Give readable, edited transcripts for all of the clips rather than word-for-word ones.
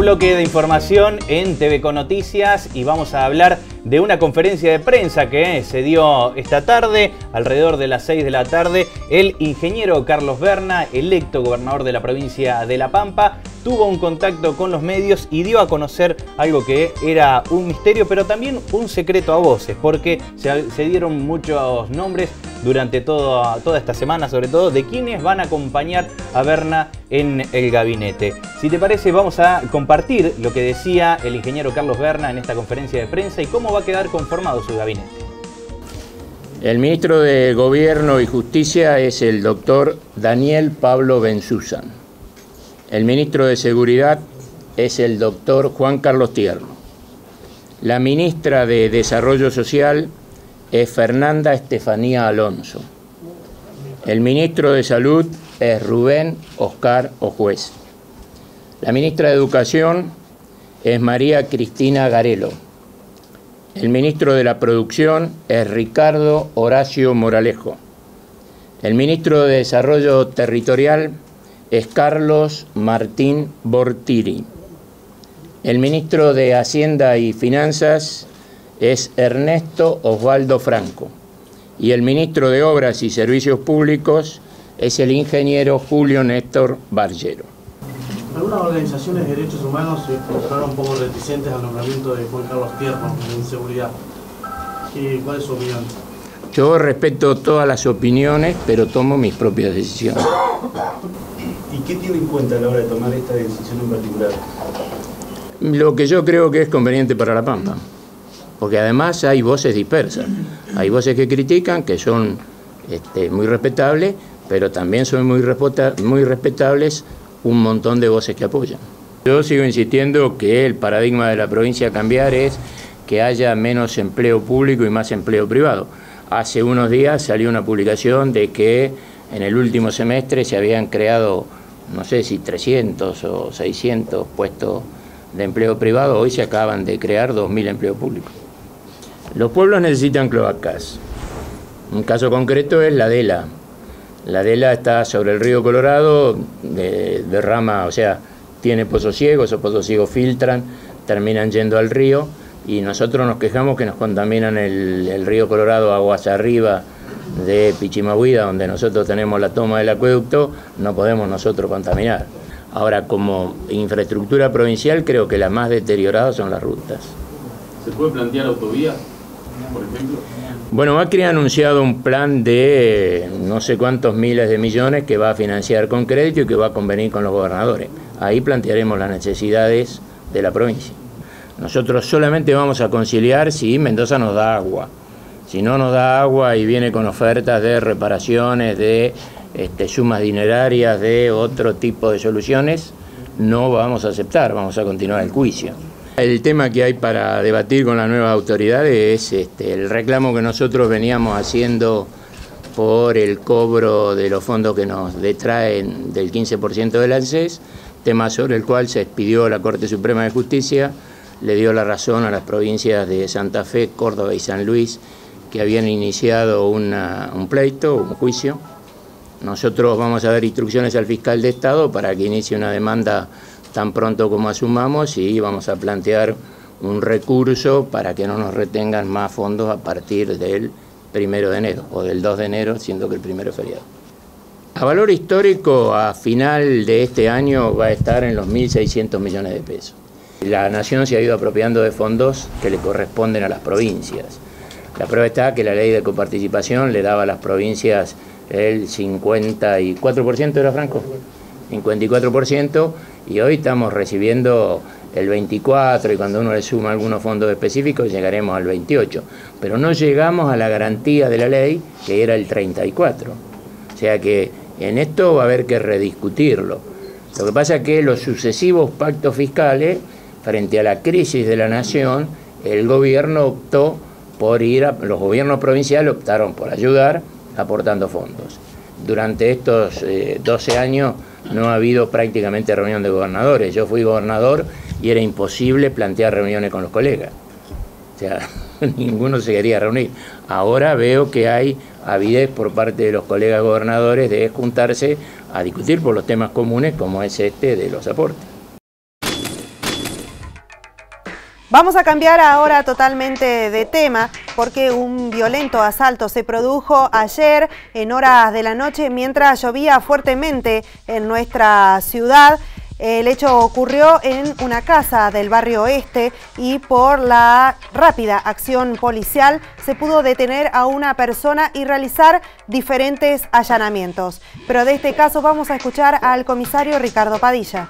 bloque de información en TVCO Noticias y vamos a hablar de una conferencia de prensa que se dio esta tarde, alrededor de las 6 de la tarde. El ingeniero Carlos Berna, electo gobernador de la provincia de La Pampa, tuvo un contacto con los medios y dio a conocer algo que era un misterio, pero también un secreto a voces, porque se dieron muchos nombres durante toda esta semana, sobre todo, de quienes van a acompañar a Berna en el gabinete. Si te parece, vamos a compartir lo que decía el ingeniero Carlos Berna en esta conferencia de prensa y cómo va a quedar conformado su gabinete. El ministro de Gobierno y Justicia es el doctor Daniel Pablo Benzuzan. El ministro de Seguridad es el doctor Juan Carlos Tierno. La ministra de Desarrollo Social es Fernanda Estefanía Alonso. El ministro de Salud es Rubén Oscar Ojuez. La ministra de Educación es María Cristina Garelo. El ministro de la Producción es Ricardo Horacio Moralejo. El ministro de Desarrollo Territorial es Carlos Martín Bortiri. El ministro de Hacienda y Finanzas es Ernesto Osvaldo Franco. Y el ministro de Obras y Servicios Públicos es el ingeniero Julio Néstor Bargero. Algunas organizaciones de derechos humanos se mostraron un poco reticentes al nombramiento de Juan Carlos Tierno en seguridad. ¿Cuál es su opinión? Yo respeto todas las opiniones, pero tomo mis propias decisiones. ¿Y qué tiene en cuenta a la hora de tomar esta decisión en particular? Lo que yo creo que es conveniente para La Pampa. Porque además hay voces dispersas. Hay voces que critican, que son muy respetables, pero también son muy respetables un montón de voces que apoyan. Yo sigo insistiendo que el paradigma de la provincia a cambiar es que haya menos empleo público y más empleo privado. Hace unos días salió una publicación de que en el último semestre se habían creado, no sé si 300 o 600 puestos de empleo privado. Hoy se acaban de crear 2.000 empleos públicos. Los pueblos necesitan cloacas. Un caso concreto es la Dela. La Dela está sobre el río Colorado, derrama, o sea, tiene pozos ciegos, esos pozos ciegos filtran, terminan yendo al río y nosotros nos quejamos que nos contaminan el río Colorado aguas arriba de Pichimahuida, donde nosotros tenemos la toma del acueducto, no podemos nosotros contaminar. Ahora, como infraestructura provincial, creo que la más deteriorada son las rutas. ¿Se puede plantear autovía, por ejemplo? Bueno, Macri ha anunciado un plan de no sé cuántos miles de millones que va a financiar con crédito y que va a convenir con los gobernadores. Ahí plantearemos las necesidades de la provincia. Nosotros solamente vamos a conciliar si Mendoza nos da agua. Si no nos da agua y viene con ofertas de reparaciones, de sumas dinerarias, de otro tipo de soluciones, no vamos a aceptar, vamos a continuar el juicio. El tema que hay para debatir con las nuevas autoridades es el reclamo que nosotros veníamos haciendo por el cobro de los fondos que nos detraen del 15% del ANSES, tema sobre el cual se expidió la Corte Suprema de Justicia, le dio la razón a las provincias de Santa Fe, Córdoba y San Luis, que habían iniciado un pleito, un juicio. Nosotros vamos a dar instrucciones al fiscal de Estado para que inicie una demanda tan pronto como asumamos y vamos a plantear un recurso para que no nos retengan más fondos a partir del 1 de enero o del 2 de enero, siendo que el primero es feriado. A valor histórico, a final de este año va a estar en los 1.600 millones de pesos. La Nación se ha ido apropiando de fondos que le corresponden a las provincias. La prueba está que la ley de coparticipación le daba a las provincias el 54%, ¿era Franco? 54%, y hoy estamos recibiendo el 24%, y cuando uno le suma algunos fondos específicos llegaremos al 28%, pero no llegamos a la garantía de la ley, que era el 34%. O sea que en esto va a haber que rediscutirlo. Lo que pasa es que los sucesivos pactos fiscales, frente a la crisis de la nación, el gobierno optó por los gobiernos provinciales optaron por ayudar aportando fondos. Durante estos 12 años no ha habido prácticamente reunión de gobernadores. Yo fui gobernador y era imposible plantear reuniones con los colegas. O sea, ninguno se quería reunir. Ahora veo que hay avidez por parte de los colegas gobernadores de juntarse a discutir por los temas comunes como es de los aportes. Vamos a cambiar ahora totalmente de tema porque un violento asalto se produjo ayer en horas de la noche mientras llovía fuertemente en nuestra ciudad. El hecho ocurrió en una casa del barrio Oeste y por la rápida acción policial se pudo detener a una persona y realizar diferentes allanamientos. Pero de este caso vamos a escuchar al comisario Ricardo Padilla.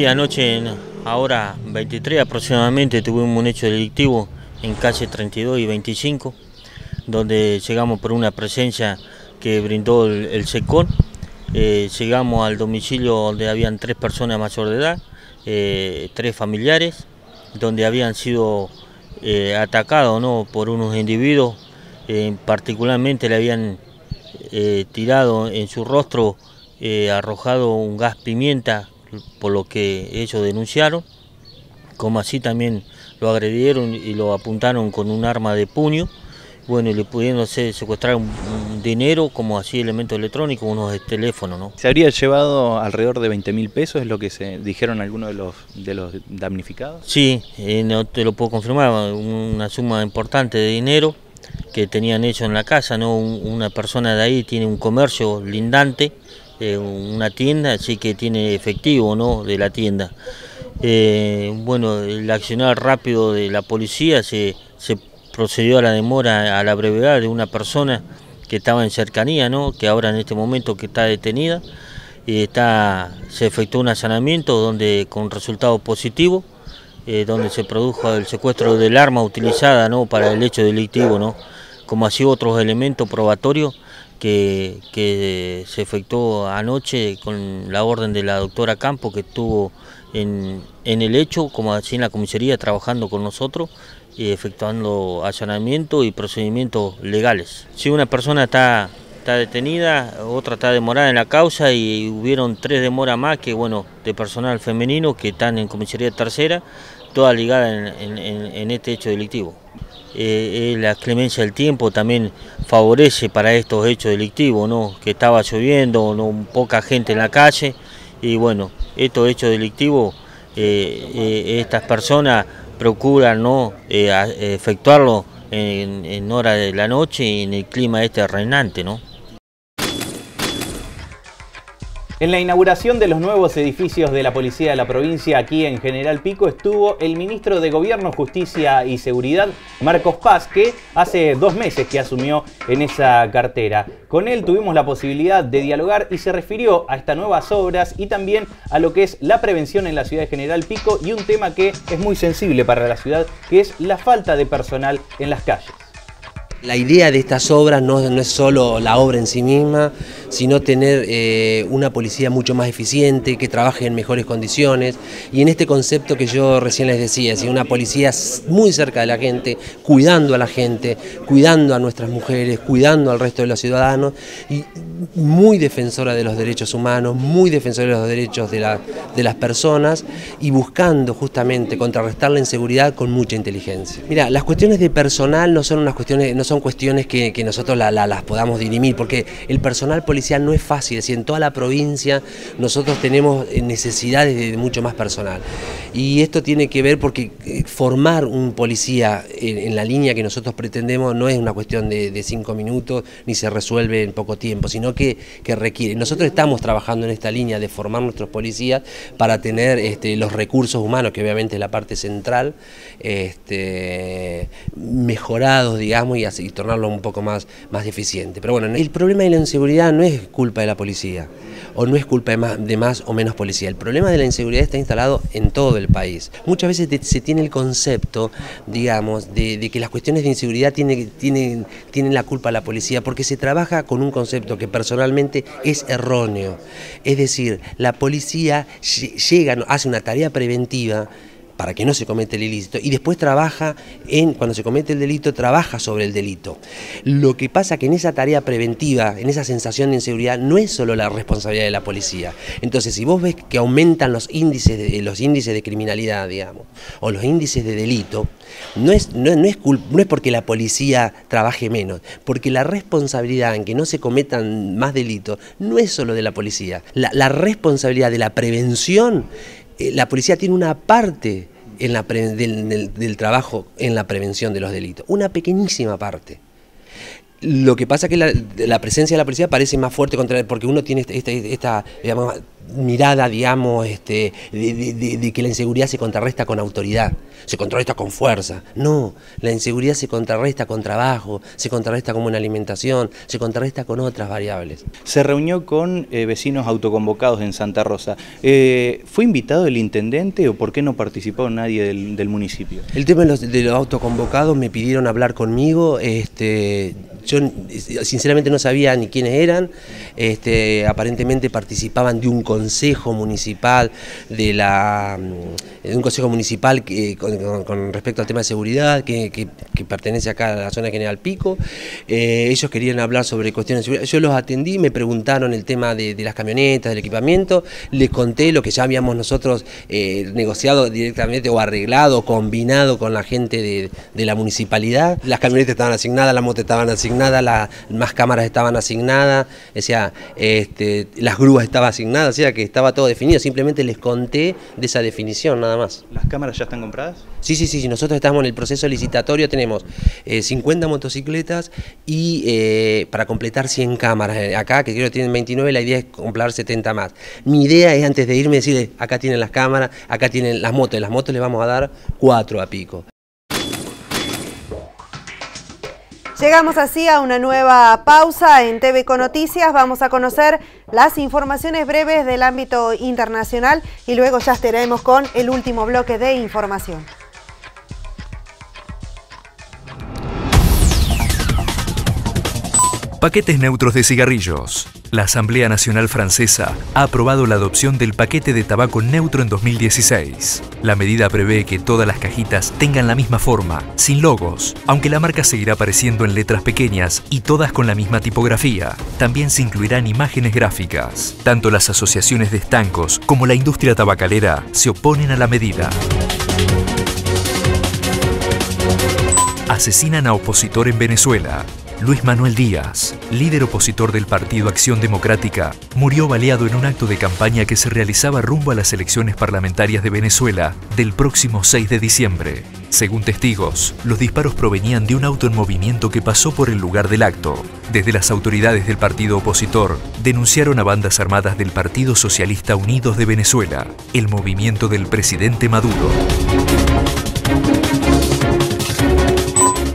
Anoche, a hora 23 aproximadamente, tuvimos un hecho delictivo en calle 32 y 25, donde llegamos por una presencia que brindó el SECON. Llegamos al domicilio donde habían 3 personas mayores de edad, 3 familiares, donde habían sido atacados, ¿no?, por unos individuos, particularmente le habían tirado en su rostro, arrojado un gas pimienta, por lo que ellos denunciaron, como así también lo agredieron y lo apuntaron con un arma de puño, bueno, y le pudieron secuestrar un dinero, como así elementos electrónicos, unos teléfonos, ¿no? ¿Se habría llevado alrededor de 20.000 pesos, es lo que se dijeron algunos de los damnificados? Sí, no te lo puedo confirmar, una suma importante de dinero que tenían hecho en la casa, ¿no? Una persona de ahí tiene un comercio lindante, una tienda, así que tiene efectivo, ¿no?, de la tienda. Bueno, el accionar rápido de la policía se procedió a la demora, a la brevedad de una persona que estaba en cercanía, ¿no?, que ahora en este momento que está detenida, se efectuó un allanamiento donde con resultado positivo, donde se produjo el secuestro del arma utilizada, ¿no?, para el hecho delictivo, ¿no?, como así otros elementos probatorios que se efectuó anoche con la orden de la doctora Campo, que estuvo en el hecho, como así en la comisaría, trabajando con nosotros y efectuando allanamientos y procedimientos legales. Si una persona está detenida, otra está demorada en la causa y hubieron 3 demoras más que, bueno, de personal femenino que están en comisaría tercera, todas ligadas en este hecho delictivo. La clemencia del tiempo también favorece para estos hechos delictivos, ¿no?, que estaba lloviendo, ¿no?, poca gente en la calle, y bueno, estos hechos delictivos, estas personas procuran, ¿no?, efectuarlo en hora de la noche y en el clima reinante, ¿no? En la inauguración de los nuevos edificios de la Policía de la provincia aquí en General Pico estuvo el ministro de Gobierno, Justicia y Seguridad, Marcos Paz, que hace 2 meses que asumió en esa cartera. Con él tuvimos la posibilidad de dialogar y se refirió a estas nuevas obras y también a lo que es la prevención en la ciudad de General Pico y un tema que es muy sensible para la ciudad, que es la falta de personal en las calles. La idea de estas obras no es solo la obra en sí misma, sino tener una policía mucho más eficiente, que trabaje en mejores condiciones, y en este concepto que yo recién les decía, es una policía muy cerca de la gente, cuidando a la gente, cuidando a nuestras mujeres, cuidando al resto de los ciudadanos, y muy defensora de los derechos humanos, muy defensora de los derechos de las personas, y buscando justamente contrarrestar la inseguridad con mucha inteligencia. Mira, las cuestiones de personal no son cuestiones que nosotros las podamos dirimir, porque el personal policial no es fácil, es decir, en toda la provincia nosotros tenemos necesidades de mucho más personal, y esto tiene que ver porque formar un policía en la línea que nosotros pretendemos no es una cuestión de 5 minutos ni se resuelve en poco tiempo, sino que requiere. Nosotros estamos trabajando en esta línea de formar nuestros policías para tener los recursos humanos, que obviamente es la parte central, mejorados, digamos, y tornarlo un poco más eficiente. Pero bueno, el problema de la inseguridad no es culpa de la policía, o no es culpa de más o menos policía. El problema de la inseguridad está instalado en todo el país. Muchas veces se tiene el concepto, digamos, de que las cuestiones de inseguridad tienen la culpa la policía, porque se trabaja con un concepto que personalmente es erróneo. Es decir, la policía hace una tarea preventiva para que no se cometa el ilícito, y después trabaja cuando se comete el delito, trabaja sobre el delito. Lo que pasa que en esa tarea preventiva, en esa sensación de inseguridad, no es solo la responsabilidad de la policía. Entonces, si vos ves que aumentan los índices de criminalidad, digamos, o los índices de delito, no es porque la policía trabaje menos, porque la responsabilidad en que no se cometan más delitos no es solo de la policía. La responsabilidad de la prevención, la policía tiene una parte del trabajo en la prevención de los delitos. Una pequeñísima parte. Lo que pasa es que la presencia de la policía parece más fuerte porque uno tiene esta digamos, mirada, digamos, de que la inseguridad se contrarresta con autoridad, se contrarresta con fuerza. No, la inseguridad se contrarresta con trabajo, se contrarresta con una alimentación, se contrarresta con otras variables. Se reunió con vecinos autoconvocados en Santa Rosa. ¿Fue invitado el intendente o por qué no participó nadie del municipio? El tema de los autoconvocados, me pidieron hablar conmigo, yo sinceramente no sabía ni quiénes eran, aparentemente participaban de un consejo municipal, con respecto al tema de seguridad, que pertenece acá a la zona de General Pico. Ellos querían hablar sobre cuestiones de seguridad, yo los atendí, me preguntaron el tema de las camionetas, del equipamiento, les conté lo que ya habíamos nosotros negociado directamente o arreglado, combinado con la gente de la municipalidad. Las camionetas estaban asignadas, las motos estaban asignadas, más cámaras estaban asignadas, o sea, las grúas estaban asignadas, o sea que estaba todo definido, simplemente les conté de esa definición nada más. ¿Las cámaras ya están compradas? Sí, nosotros estamos en el proceso licitatorio, tenemos 50 motocicletas y para completar 100 cámaras, acá que creo que tienen 29, la idea es comprar 70 más. Mi idea es antes de irme decirles, acá tienen las cámaras, acá tienen las motos les vamos a dar 4 a Pico. Llegamos así a una nueva pausa en TVco Noticias. Vamos a conocer las informaciones breves del ámbito internacional y luego ya estaremos con el último bloque de información. Paquetes neutros de cigarrillos. La Asamblea Nacional Francesa ha aprobado la adopción del paquete de tabaco neutro en 2016. La medida prevé que todas las cajitas tengan la misma forma, sin logos, aunque la marca seguirá apareciendo en letras pequeñas y todas con la misma tipografía. También se incluirán imágenes gráficas. Tanto las asociaciones de estancos como la industria tabacalera se oponen a la medida. Asesinan a opositor en Venezuela. Luis Manuel Díaz, líder opositor del Partido Acción Democrática, murió baleado en un acto de campaña que se realizaba rumbo a las elecciones parlamentarias de Venezuela del próximo 6 de diciembre. Según testigos, los disparos provenían de un auto en movimiento que pasó por el lugar del acto. Desde las autoridades del partido opositor, denunciaron a bandas armadas del Partido Socialista Unidos de Venezuela, el movimiento del presidente Maduro.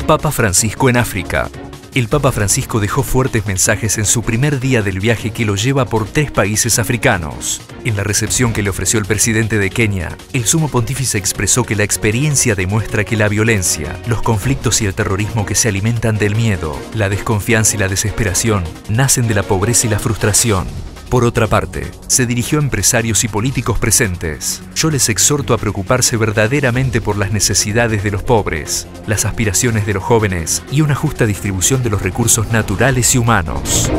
Papa Francisco en África. El Papa Francisco dejó fuertes mensajes en su primer día del viaje que lo lleva por 3 países africanos. En la recepción que le ofreció el presidente de Kenia, el sumo pontífice expresó que la experiencia demuestra que la violencia, los conflictos y el terrorismo que se alimentan del miedo, la desconfianza y la desesperación nacen de la pobreza y la frustración. Por otra parte, se dirigió a empresarios y políticos presentes. Yo les exhorto a preocuparse verdaderamente por las necesidades de los pobres, las aspiraciones de los jóvenes y una justa distribución de los recursos naturales y humanos.